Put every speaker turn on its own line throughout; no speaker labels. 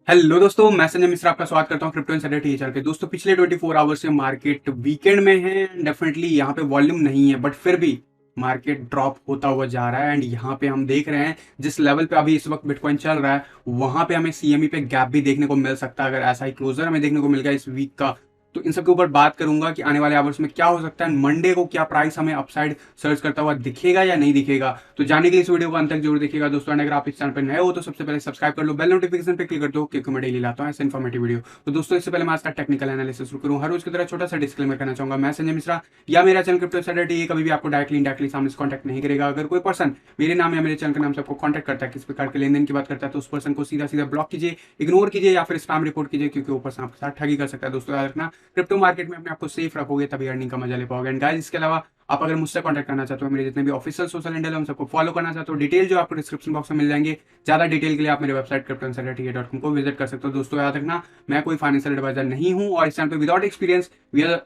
Hello दोस्तों, मैं संजय मिश्रा आपका स्वागत करता हूं क्रिप्टो इनसाइडर टीचर पे। दोस्तों, पिछले 24 आवर्स से मार्केट वीकेंड में है। डेफिनेटली यहाँ पे वॉल्यूम नहीं है, बट फिर भी मार्केट ड्रॉप होता हुआ जा रहा है। एंड यहाँ पे हम देख रहे हैं जिस लेवल पे अभी इस वक्त बिटकॉइन चल रहा है, वहां पे हमें सीएमई पे गैप भी देखने को मिल सकता है। अगर ऐसा ही क्लोजर हमें देखने को मिल गया इस वीक का, तो इन सब के ऊपर बात करूंगा कि आने वाले आवर्स में क्या हो सकता है। मंडे को क्या प्राइस हमें अपसाइड सर्च करता हुआ दिखेगा या नहीं दिखेगा, तो जानने के लिए इस वीडियो को अंत तक जरूर देखिएगा। दोस्तों, अगर आप इस चैनल पर नए हो तो सबसे पहले सब्सक्राइब कर लो, बेल नोटिफिकेशन पे क्लिक कर दो, क्योंकि मैं डेली लाता हूं ऐसे इन्फॉर्मेटिव वीडियो। तो दोस्तों, इससे पहले मैं आज का टेक्निकल एनालिसिस शुरू करूं, हर रोज की तरह छोटा सा डिस्क्लेमर करना चाहूंगा। मैं संजय मिश्रा या मेरा चैनल क्रिप्टो इनसाइडर ये कभी भी आपको डायरेक्टली इनडायरेक्टली सामने से कॉन्टैक्ट नहीं करेगा। अगर कोई पर्सन मेरे नाम या मेरे चैनल के नाम से आपको कॉन्टैक्ट करता है, किस प्रकार के लेन देन की बात करता है, तो उस पर्सन को सीधा सीधा ब्लॉक कीजिए, इग्नोर कीजिए या फिर स्पैम रिपोर्ट कीजिए, क्योंकि वो पर्सन आपके साथ ठगी कर सकता है। दोस्तों, याद रखना, क्रिप्टो मार्केट में अपने आपको सेफ रखोगे तभी अर्निंग का मजा ले पाओगे। एंड गाइस, इसके अलावा आप अगर मुझसे कांटेक्ट करना चाहते हो, मेरे जितने भी ऑफिशियल सोशल हैंडल है उन सबको फॉलो करना चाहते हो, डिटेल जो आपको डिस्क्रिप्शन बॉक्स में मिल जाएंगे। ज्यादा डिटेल के लिए आप मेरे वेबसाइट cryptoinsiderta.com को विजिट कर सकते हो। दोस्तों, याद रखना, मैं कोई फाइनेंशियल एडवाइजर नहीं हूं और इस चैनल पे विदाउट एक्सपीरियंस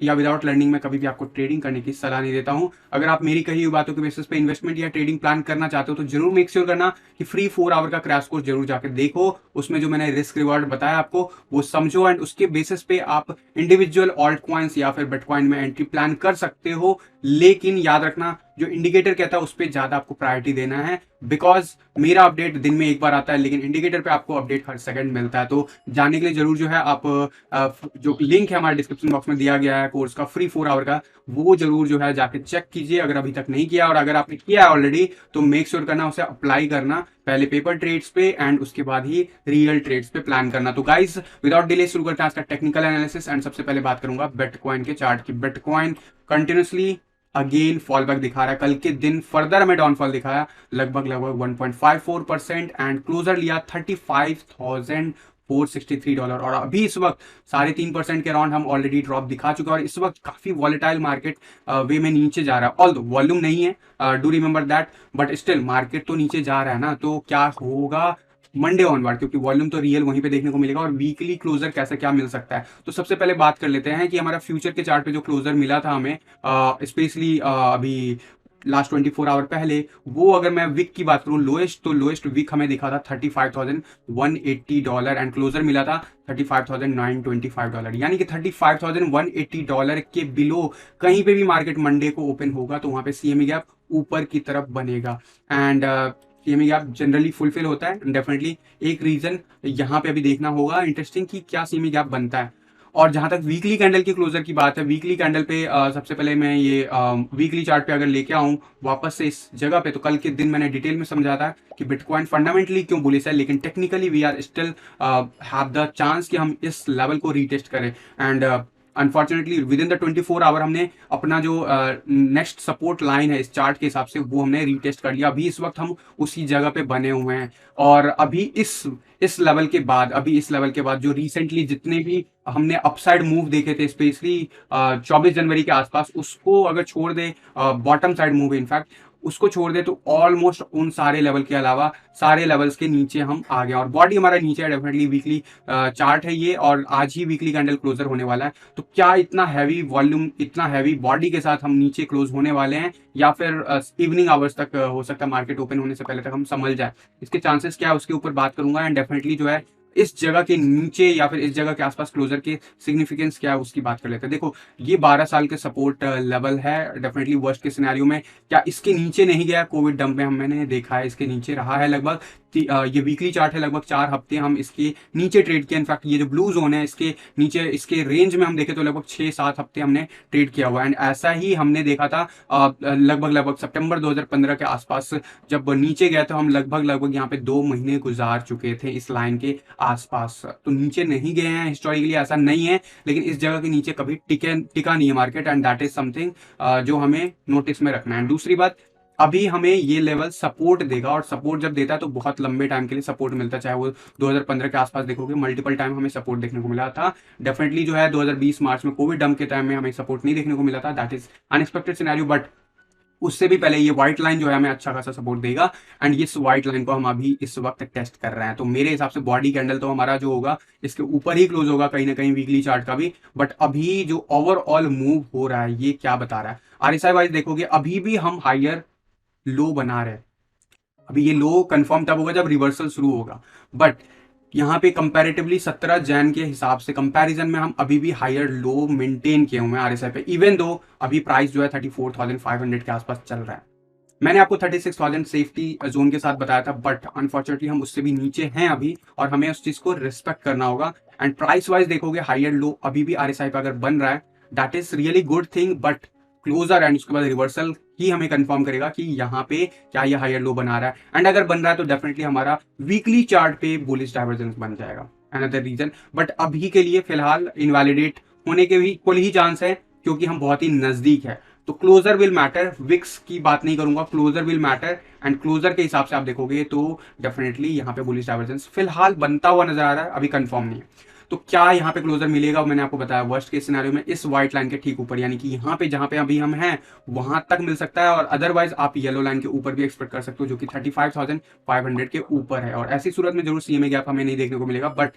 या विदाउट लर्निंग में कभी भी आपको ट्रेडिंग करने की सलाह नहीं देता हूं। अगर आप मेरी कही हुई बातों के बेसिस पे इन्वेस्टमेंट या ट्रेडिंग प्लान करना चाहते हो, तो जरूर मेक श्योर करना कि फ्री 4 आवर का क्रैश कोर्स जरूर जाकर देखो। उसमें जो मैंने रिस्क रिवॉर्ड बताया आपको वो समझो, एंड उसके बेसिस पे आप इंडिविजुअल ऑल्ट कॉइन्स या फिर बिटकॉइन में एंट्री प्लान कर सकते हो। लेकिन याद रखना, जो इंडिकेटर कहता है उस पर ज्यादा आपको प्रायोरिटी देना है, बिकॉज मेरा अपडेट दिन में एक बार आता है, लेकिन इंडिकेटर पे आपको अपडेट हर सेकंड मिलता है। तो जानने के लिए जरूर जो है आप जो लिंक है हमारे डिस्क्रिप्शन बॉक्स में दिया गया है कोर्स का फ्री 4 आवर का, वो जरूर जो है जाके चेक कीजिए अगर अभी तक नहीं किया। और अगर आपने किया है ऑलरेडी, तो मेक श्योर करना उसे अप्लाई करना, पहले पेपर ट्रेड्स पे एंड उसके बाद ही रियल ट्रेड्स पे प्लान करना। तो गाइस, विदाउट डिले शुरू करते हैं आज का टेक्निकल एनालिसिस। एंड सबसे पहले बात करूंगा बिटकॉइन के चार्ट की। Bitcoin continuously again fall back दिखा रहा है। कल के दिन फर्दर हमें डाउनफॉल दिखाया लगभग 1.54% एंड क्लोजर लिया $35,463। और अभी इस वक्त 3.5% के अराउंड हम ऑलरेडी ड्रॉप दिखा चुके हैं और इस वक्त काफी वॉलेटाइल मार्केट वे में नीचे जा रहा है। ऑल्दो वॉल्यूम नहीं है, do remember that, but still market तो नीचे जा रहा है ना। तो क्या होगा मंडे ऑनवर्ड, क्योंकि वॉल्यूम तो रियल वहीं पे देखने को मिलेगा, और वीकली क्लोजर कैसे क्या मिल सकता है। तो सबसे पहले बात कर लेते हैं कि हमारा फ्यूचर के चार्ट पे जो क्लोजर मिला था हमें, स्पेशली अभी लास्ट 24 आवर पहले, वो अगर मैं विक की बात करूं लोएस्ट, तो लोएस्ट विक हमें दिखा था $35,180 एंड क्लोजर मिला था $35,925। यानी कि $35,180 के बिलो कहीं पे भी मार्केट मंडे को ओपन होगा तो वहां पे सीएमई गैप ऊपर की तरफ बनेगा। And CME gap generally fulfil होता है डेफिनेटली। एक रीजन यहाँ पे अभी देखना होगा इंटरेस्टिंग कि क्या सीएमई गैप बनता है। और जहां तक वीकली कैंडल की क्लोजर की बात है, वीकली कैंडल पे सबसे पहले मैं ये वीकली चार्ट पे अगर लेके आऊं वापस से इस जगह पे, तो कल के दिन मैंने डिटेल में समझा था कि बिटकॉइन फंडामेंटली क्यों बुलिश है, लेकिन technically we are still have the chance कि हम इस लेवल को रीटेस्ट करें। And unfortunately within the 24 hour हमने अपना जो नेक्स्ट सपोर्ट लाइन है इस चार्ट के हिसाब से वो हमने रीटेस्ट कर लिया। अभी इस वक्त हम उसी जगह पे बने हुए हैं। और अभी इस लेवल के बाद, जो रिसेंटली जितने भी हमने अपसाइड मूव देखे थे, स्पेशली 24 जनवरी के आसपास, उसको अगर छोड़ दे, बॉटम साइड मूव इनफैक्ट उसको छोड़ दे, तो ऑलमोस्ट उन सारे लेवल के अलावा सारे लेवल्स के नीचे हम आ गए और बॉडी हमारा नीचे है। डेफिनेटली वीकली चार्ट है ये, और आज ही वीकली कैंडल क्लोजर होने वाला है। तो क्या इतना हैवी वॉल्यूम, इतना हैवी बॉडी के साथ हम नीचे क्लोज होने वाले हैं, या फिर इवनिंग आवर्स तक हो सकता है मार्केट ओपन होने से पहले तक हम समझ जाए, इसके चांसेस क्या है उसके ऊपर बात करूंगा। एंड डेफिनेटली जो है इस जगह के नीचे या फिर इस जगह के आसपास क्लोजर के सिग्निफिकेंस क्या है उसकी बात कर लेते हैं। देखो, ये 12 साल के सपोर्ट लेवल है। डेफिनेटली वर्स्ट के सिनेरियो में क्या इसके नीचे नहीं गया? कोविड डंप में मैंने देखा है इसके नीचे रहा है लगभग। ये वीकली चार्ट है, लगभग 4 हफ्ते हम इसके नीचे ट्रेड किया। इनफैक्ट ये जो ब्लू जोन है इसके नीचे, इसके रेंज में हम देखें तो लगभग 6-7 हफ्ते हमने ट्रेड किया हुआ है। एंड ऐसा ही हमने देखा था लगभग सितंबर 2015 के आसपास, जब नीचे गया तो हम लगभग यहाँ पे 2 महीने गुजार चुके थे इस लाइन के आसपास। तो नीचे नहीं गए हैं, हिस्टोरिकली ऐसा नहीं है, लेकिन इस जगह के नीचे कभी टिका नहीं है market. And that is something जो हमें नोटिस में रखना है। दूसरी बात, अभी हमें ये लेवल सपोर्ट देगा, और सपोर्ट जब देता है तो बहुत लंबे टाइम के लिए सपोर्ट मिलता है। चाहे वो 2015 के आसपास देखोगे, मल्टीपल टाइम हमें सपोर्ट देखने को मिला था। डेफिनेटली जो है 2020 मार्च में कोविड डंप के टाइम में हमें सपोर्ट नहीं देखने को मिला था, that is unexpected scenario. But उससे भी पहले ये व्हाइट लाइन जो है हमें अच्छा खासा सपोर्ट देगा, एंड इस व्हाइट लाइन को हम अभी इस वक्त टेस्ट कर रहे हैं। तो मेरे हिसाब से बॉडी कैंडल तो हमारा जो होगा इसके ऊपर ही क्लोज होगा कहीं ना कहीं, वीकली चार्ट का भी। बट अभी जो ओवरऑल मूव हो रहा है ये क्या बता रहा है? आरएसआई वाइज देखोगे अभी भी हम हायर लो बना रहे हैं। अभी ये लो कंफर्म तब होगा जब रिवर्सल शुरू होगा, बट यहाँ पे कंपैरेटिवली 17 जैन के हिसाब से कंपैरिजन में हम अभी भी हायर लो मेंटेन किए हुए हैं आरएसआई पे, इवन दो अभी प्राइस जो है 34,500 के आसपास चल रहा है। मैंने आपको 36,000 सेफ्टी जोन के साथ बताया था, बट अनफॉर्चुनेटली हम उससे भी नीचे हैं अभी, और हमें उस चीज को रिस्पेक्ट करना होगा। एंड प्राइस वाइज देखोगे हायर लो अभी भी आरएसआई पे अगर बन रहा है, that is really good thing, but closer and उसके बाद रिवर्सल ही हमें कंफर्म करेगा कि यहाँ पे क्या ये हायर लो बना रहा है। एंड अगर बन रहा है तो डेफिनेटली हमारा वीकली चार्ट पे बुलिश डाइवर्जेंस बन जाएगा, अनदर रीजन। बट अभी के लिए फिलहाल इनवैलिडेट होने के भी कुल ही चांस है, क्योंकि हम बहुत ही नजदीक है। तो क्लोजर विल मैटर, विक्स की बात नहीं करूंगा, closure will matter. And closure के हिसाब से आप देखोगे तो डेफिनेटली यहाँ पे बुलिश डाइवर्जेंस फिलहाल बनता हुआ नजर आ रहा है, अभी कंफर्म नहीं है। तो क्या यहाँ पे क्लोजर मिलेगा, मैंने आपको बताया वर्स्ट केस सिनेरियो में इस व्हाइट लाइन के ठीक ऊपर, यानी कि यहाँ पे जहां पे अभी हम हैं वहां तक मिल सकता है, और अदरवाइज आप येलो लाइन के ऊपर भी एक्सपेक्ट कर सकते हो, जो कि 35,500 के ऊपर है। और ऐसी सूरत में जरूर सीएमए गैप हमें नहीं देखने को मिलेगा। बट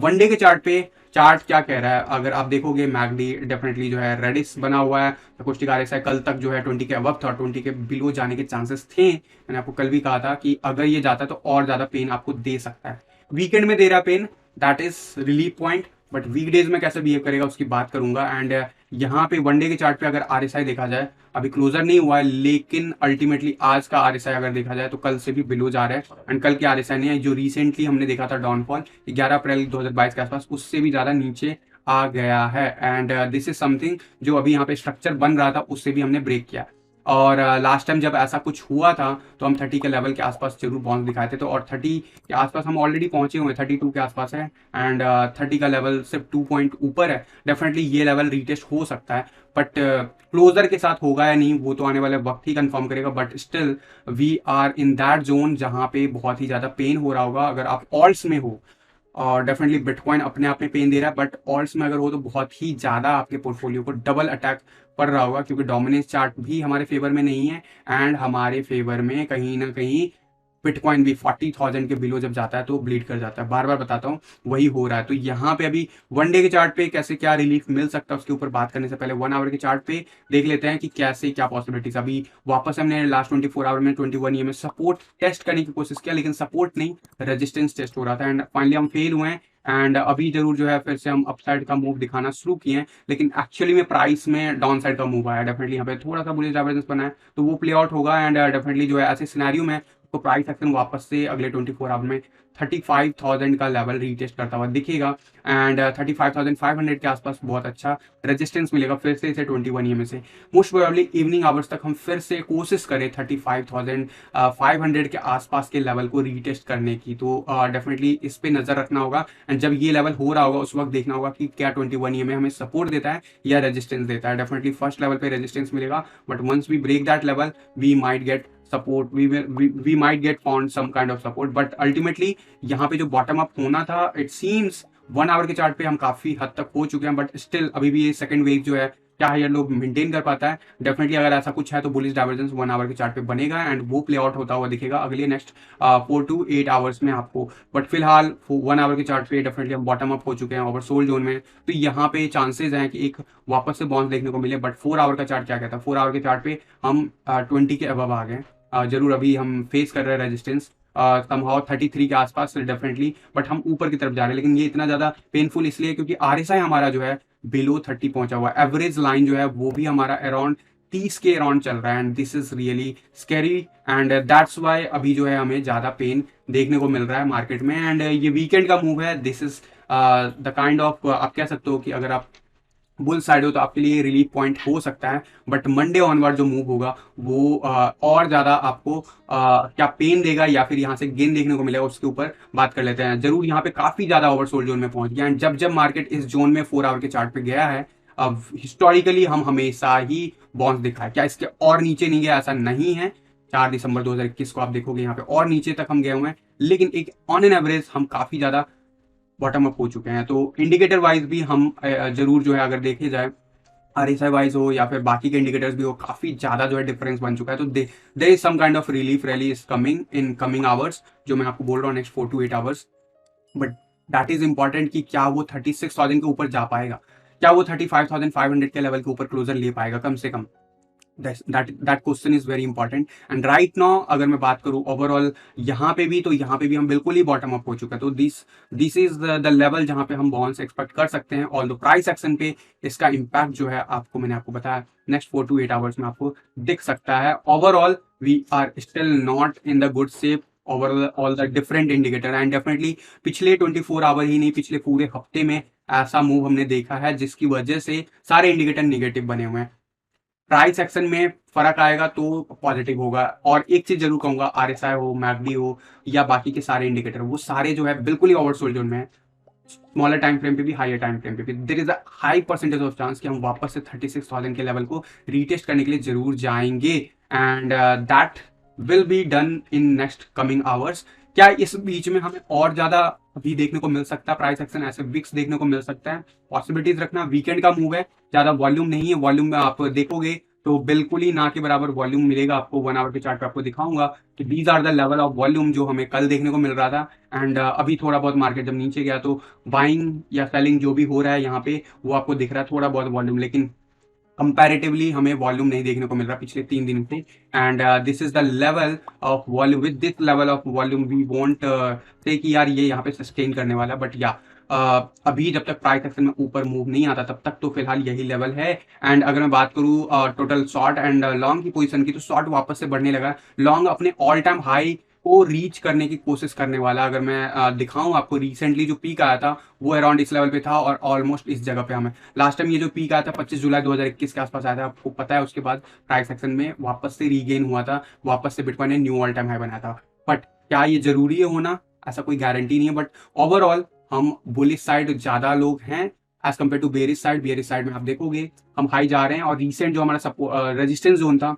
वन डे के चार्ट पे चार्ट क्या कह रहा है, अगर आप देखोगे मैगडी डेफिनेटली जो है रेडिस बना हुआ है, कुछ आरएसआई कल तक जो है 20 के अबव था, 20 के बिलो जाने के चांसेस थे। मैंने आपको कल भी कहा था कि अगर ये जाता है तो और ज्यादा पेन आपको दे सकता है। वीकेंड में दे रहा pain, that is relief point, but weekdays में कैसे बिहेव करेगा उसकी बात करूंगा। एंड यहाँ पे वनडे के चार्ट पे अगर आरएसआई देखा जाए, अभी क्लोजर नहीं हुआ है, लेकिन अल्टीमेटली आज का आरएसआई अगर देखा जाए तो कल से भी बिलो जा रहा है। एंड कल के आरएसआई ने जो रिसेंटली हमने देखा था डाउनफॉल 11 अप्रैल 2022 के आसपास, उससे भी ज्यादा नीचे आ गया है। एंड दिस इज समथिंग जो अभी यहाँ पे स्ट्रक्चर बन रहा था उससे भी हमने ब्रेक किया। और लास्ट टाइम जब ऐसा कुछ हुआ था तो हम 30 के लेवल के आसपास जरूर बाउंस दिखाए थे, तो और 30 के आसपास हम ऑलरेडी पहुंचे हुए हैं, 32 के आसपास है। एंड 30 का लेवल सिर्फ 2 पॉइंट ऊपर है, डेफिनेटली ये लेवल रीटेस्ट हो सकता है। बट क्लोजर के साथ होगा या नहीं वो तो आने वाले वक्त ही कंफर्म करेगा। But still we are in that zone जहां पे बहुत ही ज्यादा पेन हो रहा होगा अगर आप ऑल्ट्स में हो। और डेफिनेटली बिटकॉइन अपने आप में पेन दे रहा है, बट ऑल्ट्स में अगर हो तो बहुत ही ज्यादा आपके पोर्टफोलियो को डबल अटैक पड़ रहा होगा, क्योंकि डोमिनेंस चार्ट भी हमारे फेवर में नहीं है। एंड हमारे फेवर में कहीं ना कहीं बिटकॉइन भी 40,000 के बिलो जब जाता है तो ब्लीड कर जाता है, बार बार बताता हूँ वही हो रहा है। तो यहाँ पे अभी वन डे के चार्ट पे कैसे क्या रिलीफ मिल सकता है उसके ऊपर बात करने से पहले 1 आवर के चार्ट पे देख लेते हैं कि कैसे क्या पॉसिबिलिटीज। अभी वापस हमने लास्ट 24 आवर में 21 ईएमए सपोर्ट टेस्ट करने की कोशिश किया, लेकिन सपोर्ट नहीं रेजिस्टेंस टेस्ट हो रहा था, एंड फाइनली हम फेल हुए हैं। एंड अभी जरूर जो है फिर से हम अपसाइड का मूव दिखाना शुरू किए हैं, लेकिन एक्चुअली में प्राइस में डाउन साइड का मूव आया। डेफिनेटली यहाँ पे थोड़ा सा बुलिश डाइवर्जेंस बना है, तो वो प्ले आउट होगा। एंड डेफिनेटली जो है ऐसे सिनेरियो में तो प्राइस एक्शन वापस से अगले 24 आवर में 35,000 का लेवल रीटेस्ट करता हुआ दिखेगा। एंड 35,500 के आसपास बहुत अच्छा रेजिस्टेंस मिलेगा फिर से इसे 21 ईएमए से। मोस्ट प्रोबेबली इवनिंग आवर्स तक हम फिर से कोशिश करें 35,500 के आसपास के लेवल को रीटेस्ट करने की, तो डेफिनेटली इस पे नजर रखना होगा। एंड जब ये लेवल हो रहा होगा उस वक्त देखना होगा कि क्या 21 ईएमए हमें सपोर्ट देता है या रेजिस्टेंस देता है। डेफिनेटली फर्स्ट लेवल पे रेजिस्टेंस मिलेगा, but once we break that level we might get support, we might get found some kind of support, but ultimately यहाँ पे जो बॉटम अप होना था इट सीम्स 1 आवर के चार्ट पे हम काफी हद तक हो चुके हैं। बट स्टिल अभी भी ये सेकंड वेव जो है क्या हायर लो मेंटेन कर पाता है। डेफिनेटली अगर ऐसा कुछ है तो बुलिश डाइवर्जेंस 1 आवर के चार्ट पे बनेगा, एंड वो प्ले आउट होता हुआ दिखेगा अगले नेक्स्ट 4 to 8 आवर्स में आपको। बट फिलहाल 1 आवर के चार्ट पे डेफिनेटली हम बॉटम अप हो चुके हैं ओवरसोल्ड जोन में, तो यहाँ पे चांसेस हैं कि एक वापस से बाउंस देखने को मिले। बट 4 आवर का चार्ट क्या कहता है, 4 आवर के चार्ट पे हम 20 के अबव आ गए। जरूर अभी हम फेस कर रहे हैं रेजिस्टेंस समहाउ 33 के आसपास डेफिनेटली, बट हम ऊपर की तरफ जा रहे हैं। लेकिन ये इतना ज्यादा पेनफुल इसलिए क्योंकि आरएसआई हमारा जो है बिलो 30 पहुंचा हुआ है, एवरेज लाइन जो है वो भी हमारा अराउंड 30 के अराउंड चल रहा है। And this is really scary, and that's why अभी जो है हमें ज्यादा पेन देखने को मिल रहा है मार्केट में। एंड ये वीकेंड का मूव है, this is the kind of, आप कह सकते हो कि अगर आप बुल साइड हो तो आपके लिए रिलीफ पॉइंट हो सकता है। बट मंडे ऑनवर्ड जो मूव होगा वो और ज्यादा आपको क्या पेन देगा या फिर यहाँ से गेन देखने को मिलेगा उसके ऊपर बात कर लेते हैं। जरूर यहाँ पे काफी ज्यादा ओवरसोल्ड जोन में पहुंच गया, एंड जब जब मार्केट इस जोन में 4 आवर के चार्ट पे गया है, अब हिस्टोरिकली हम हमेशा ही बाउंस दिखा है। क्या इसके और नीचे नहीं गया, ऐसा नहीं है। 4 दिसंबर 2021 को आप देखोगे यहाँ पे और नीचे तक हम गए हुए हैं, लेकिन एक ऑन एन एवरेज हम काफी ज्यादा बॉटम अप हो चुके हैं। तो इंडिकेटर वाइज भी हम जरूर जो है अगर देखे जाए आरएसआई वाइज हो या फिर बाकी के इंडिकेटर्स भी हो, काफी ज्यादा जो है डिफरेंस बन चुका है। तो there is some kind of relief rally is coming in coming hours, जो मैं आपको बोल रहा हूँ next 4 to 8 hours. But that is important कि क्या वो 36,000 के ऊपर जा पाएगा, क्या वो 35,500 के लेवल के ऊपर क्लोजर ले पाएगा कम से कम। That question is very important. And right now अगर मैं बात करूं ओवरऑल यहाँ पे भी, तो यहाँ पे भी हम बिल्कुल ही बॉटम अप हो चुका है। तो दिस इज द लेवल जहाँ पे हम बाउंस एक्सपेक्ट कर सकते हैं। ऑल द प्राइस एक्शन पे इसका इम्पैक्ट जो है आपको, मैंने आपको बताया, नेक्स्ट 4 to 8 आवर्स में आपको दिख सकता है। Overall we are still not in the good shape over all the different indicator, and definitely पिछले 24 आवर ही नहीं, पिछले पूरे हफ्ते में ऐसा मूव हमने देखा है जिसकी वजह से सारे इंडिकेटर निगेटिव बने हुए हैं। प्राइस एक्शन में फर्क आएगा तो पॉजिटिव होगा। और एक चीज जरूर कहूंगा, आरएसआई हो, मैकडी हो, या बाकी के सारे इंडिकेटर, वो सारे जो है बिल्कुल ही ओवरसोल्ड जोन में है। स्मॉलर टाइम फ्रेम पे भी, हायर टाइम फ्रेम पे भी there is a high percentage of chance कि हम वापस से 36,000 के लेवल को रीटेस्ट करने के लिए जरूर जाएंगे, and that will be done in next coming hours. क्या इस बीच में हमें और ज्यादा अभी देखने को मिल सकता है प्राइस एक्शन, ऐसे विक्स देखने को मिल सकता है? पॉसिबिलिटीज रखना। वीकेंड का मूव है, ज्यादा वॉल्यूम नहीं है। वॉल्यूम में आप देखोगे तो बिल्कुल ही ना के बराबर वॉल्यूम मिलेगा आपको। 1 आवर के चार्ट पे आपको दिखाऊंगा कि these are the level of volume जो हमें कल देखने को मिल रहा था। एंड अभी थोड़ा बहुत मार्केट जब नीचे गया तो बाइंग या सेलिंग जो भी हो रहा है यहाँ पे, वो आपको दिख रहा है थोड़ा बहुत वॉल्यूम, लेकिन कंपैरेटिवली हमें वॉल्यूम नहीं देखने को मिल रहा पिछले 3 दिन से। And this is the level of volume. With this level of volume we want से कि यार ये यहाँ पे सस्टेन करने वाला, बट या अभी जब तक प्राइस एक्शन में ऊपर मूव नहीं आता तब तक तो फिलहाल यही लेवल है। एंड अगर मैं बात करूँ टोटल शॉर्ट एंड लॉन्ग की पोजीशन की, तो शॉर्ट वापस से बढ़ने लगा। लॉन्ग अपने ऑल टाइम हाई को रीच करने की कोशिश करने वाला। अगर मैं दिखाऊं आपको, रिसेंटली जो पीक आया था वो अराउंड इस लेवल पे था, और ऑलमोस्ट इस जगह पे हमें लास्ट टाइम ये जो पीक आया था 25 जुलाई 2021 के आसपास आया था, आपको पता है। उसके बाद प्राइस एक्शन में वापस से रीगेन हुआ था, वापस से बिटकॉइन ने न्यू ऑल टाइम हाई बनाया था। बट क्या ये जरूरी है होना? ऐसा कोई गारंटी नहीं है। बट ओवरऑल हम बुलिश साइड ज्यादा लोग हैं as compare to bearish side. Bearish side में आप देखोगे हम हाई जा रहे हैं, और रिसेंट जो हमारा रेजिस्टेंस जोन था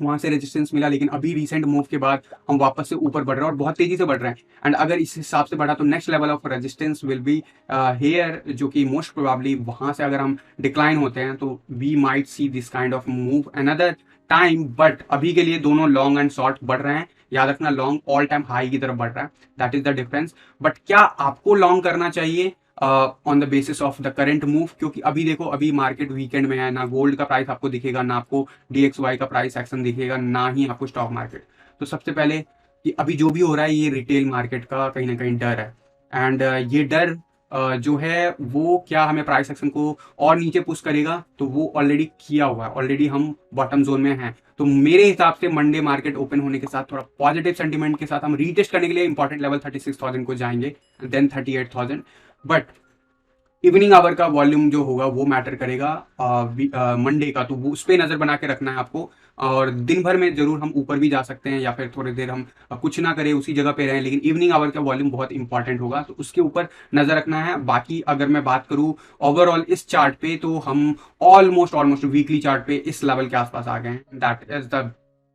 वहां से रेजिस्टेंस मिला, लेकिन अभी रिसेंट मूव के बाद हम वापस से ऊपर बढ़ रहे हैं और बहुत तेजी से बढ़ रहे हैं। एंड अगर इस हिसाब से बढ़ा तो next level of resistance will be here, जो कि मोस्ट प्रोबेबली वहां से अगर हम डिक्लाइन होते हैं तो we might see this kind of move another time. But अभी के लिए दोनों लॉन्ग एंड शॉर्ट बढ़ रहे हैं। याद रखना, लॉन्ग ऑल टाइम हाई की तरफ बढ़ रहा है, that is the difference. But क्या आपको लॉन्ग करना चाहिए on the basis of the current move? क्योंकि अभी देखो, अभी मार्केट वीकेंड में है, ना गोल्ड का प्राइस आपको दिखेगा, ना आपको DXY का प्राइस एक्शन दिखेगा, ना ही आपको स्टॉक मार्केट। तो सबसे पहले कि अभी जो भी हो रहा है ये रिटेल मार्केट का कहीं ना कहीं डर है। एंड ये डर जो है वो क्या हमें प्राइस एक्शन को और नीचे पुश करेगा? तो वो ऑलरेडी किया हुआ है, ऑलरेडी हम बॉटम जोन में हैं। तो मेरे हिसाब से मंडे मार्केट ओपन होने के साथ थोड़ा पॉजिटिव सेंटीमेंट के साथ हम रीटेस्ट करने के लिए इंपॉर्टेंट लेवल 36,000 को जाएंगे, देन 38,000। बट इवनिंग आवर का वॉल्यूम जो होगा वो मैटर करेगा मंडे का, तो वो उस पर नजर बना के रखना है आपको। और दिन भर में जरूर हम ऊपर भी जा सकते हैं, या फिर थोड़ी देर हम कुछ ना करें उसी जगह पे रहें, लेकिन इवनिंग आवर का वॉल्यूम बहुत इंपॉर्टेंट होगा, तो उसके ऊपर नजर रखना है। बाकी अगर मैं बात करूं ओवरऑल इस चार्ट पे, तो हम ऑलमोस्ट वीकली चार्ट पे इस लेवल के आसपास आ गए हैं। दैट इज द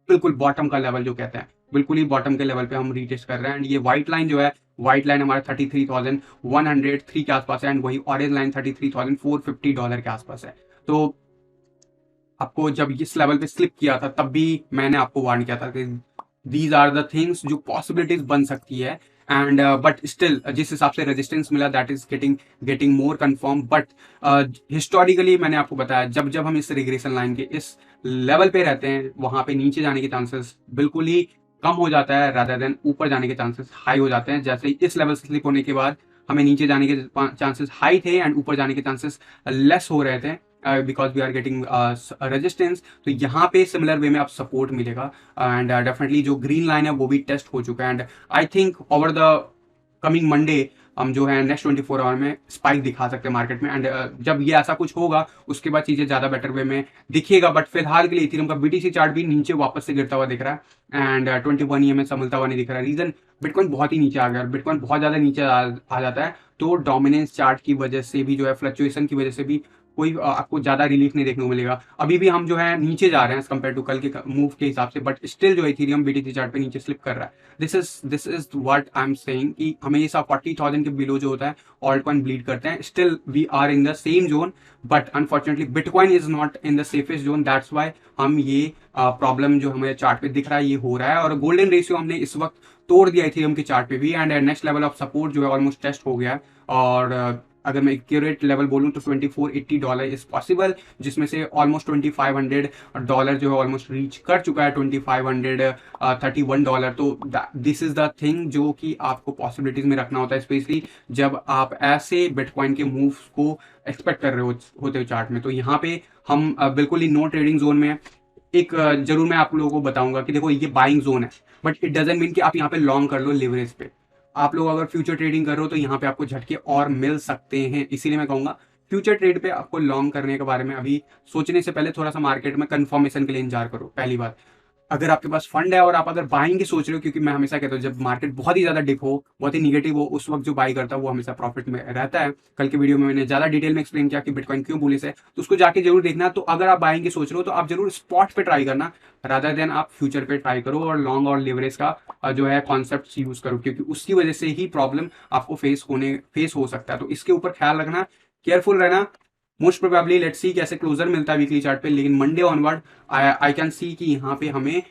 बिल्कुल बॉटम का लेवल जो कहते हैं, बिल्कुल ही बॉटम के लेवल पे हम रीटेस्ट कर रहे हैं। एंड ये व्हाइट लाइन जो है, व्हाइट लाइन हमारा 33,103 के आसपास है, एंड वही ऑरेंज लाइन $33,450 के आसपास है। तो आपको जब इस लेवल पे स्लिप किया था तब भी मैंने आपको वार्न किया था कि दीज आर द थिंग्स जो पॉसिबिलिटीज बन सकती है। एंड बट स्टिल जिस हिसाब से रेजिस्टेंस मिला that is getting more confirm. But historically मैंने आपको बताया, जब जब हम इस रिग्रेशन लाइन के इस लेवल पे रहते हैं वहां पे नीचे जाने के चांसेस बिल्कुल ही कम हो जाता है, रादर देन ऊपर जाने के चांसेस हाई हो जाते हैं। जैसे ही इस लेवल से स्लिप होने के बाद हमें नीचे जाने के चांसेस हाई थे एंड ऊपर जाने के चांसेस लेस हो रहे थे, because we are getting resistance. तो यहाँ पे सिमिलर वे में आप सपोर्ट मिलेगा, एंड डेफिनेटली जो ग्रीन लाइन है वो भी टेस्ट हो चुका है। And I think over the coming Monday हम जो है नेक्स्ट 24 आवर में स्पाइक दिखा सकते हैं मार्केट में। एंड जब ये ऐसा कुछ होगा उसके बाद चीजें ज्यादा बेटर वे में दिखेगा। बट फिलहाल के लिए इथेरियम का BTC चार्ट भी नीचे वापस से गिरता हुआ दिख रहा है, एंड 21 EMA संभलता हुआ नहीं दिख रहा है। रीजन, बिटकॉइन बहुत ही नीचे आ गया, बिटकॉइन बहुत ज्यादा नीचे आ जाता है तो डोमिनेंस चार्ट की वजह से भी जो है, फ्लक्चुएशन की वजह से भी कोई आपको ज्यादा रिलीफ नहीं देखने को मिलेगा। अभी भी हम जो है नीचे जा रहे हैं कंपेयर टू कल के मूव के हिसाब से, बट स्टिल जो इथेरियम BTC चार्ट पे नीचे स्लिप कर रहा है। This is what I am saying कि हमेशा 40,000 के बिलो जो होता है ऑल्ट कॉइन ब्लीड करते हैं। Still we are in the same zone, but unfortunately bitcoin is not in the safest zone. That's why हम ये प्रॉब्लम जो हमें चार्ट पे दिख रहा है ये हो रहा है। और गोल्डन रेशियो हमने इस वक्त तोड़ दिया इथेरियम के चार्ट पे भी, and next level of support जो है ऑलमोस्ट टेस्ट हो गया है। और अगर मैं एक्यूरेट लेवल बोलूँ तो $2480 इज पॉसिबल, जिसमें से ऑलमोस्ट $2500 जो है ऑलमोस्ट रीच कर चुका है, $2531। तो दिस इज द थिंग जो कि आपको पॉसिबिलिटीज में रखना होता है, स्पेशली जब आप ऐसे बिटकॉइन के मूव्स को एक्सपेक्ट कर रहे होते हो चार्ट में। तो यहाँ पे हम बिल्कुल ही नो ट्रेडिंग जोन में है। एक जरूर मैं आप लोगों को बताऊंगा कि देखो ये बाइंग जोन है, बट इट डजेंट मीन कि आप यहाँ पे लॉन्ग कर लो लिवरेज पे। आप लोग अगर फ्यूचर ट्रेडिंग कर रहे हो तो यहाँ पे आपको झटके और मिल सकते हैं, इसीलिए मैं कहूंगा फ्यूचर ट्रेड पे आपको लॉन्ग करने के बारे में अभी सोचने से पहले थोड़ा सा मार्केट में कंफर्मेशन के लिए इंतजार करो। पहली बात, अगर आपके पास फंड है और आप अगर बाइंग की सोच रहे हो, क्योंकि मैं हमेशा कहता हूँ जब मार्केट बहुत ही ज्यादा डिप हो, बहुत ही निगेटिव हो, उस वक्त जो बाई करता है वो हमेशा प्रॉफिट में रहता है। कल के वीडियो में मैंने ज्यादा डिटेल में एक्सप्लेन किया कि बिटकॉइन क्यों बुलिश है, तो उसको जाके जरूर देखना। तो अगर आप बाइंग की सोच रहे हो तो आप जरूर स्पॉट पे ट्राई करना, रादर देन आप फ्यूचर पे ट्राई करो और लॉन्ग और लिवरेज का जो है कॉन्सेप्ट यूज करो, क्योंकि उसकी वजह से ही प्रॉब्लम आपको फेस हो सकता है। तो इसके ऊपर ख्याल रखना, केयरफुल रहना। मोस्ट प्रोबेबली लेट्स सी कैसे क्लोजर मिलता है वीकली चार्ट पे, लेकिन Monday onward I can see कि यहाँ पे हमें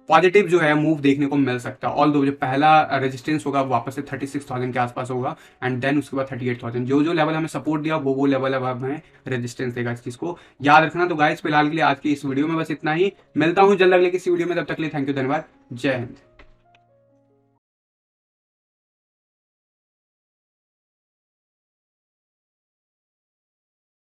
पॉजिटिव जो है मूव देखने को मिल सकता है। ऑल दो जो पहला रेजिस्टेंस होगा वापस से 36,000 के आसपास होगा, एंड देन उसके बाद 38,000। जो लेवल हमें सपोर्ट दिया वो लेवल अब हमें रेजिस्टेंस देगा, इस चीज को याद रखना। तो गाइस फिलहाल के लिए आज की इस वीडियो में बस इतना ही, मिलता हूँ जल्द अगले किसी वीडियो में, तब तक के लिए थैंक यू, धन्यवाद, जय हिंद।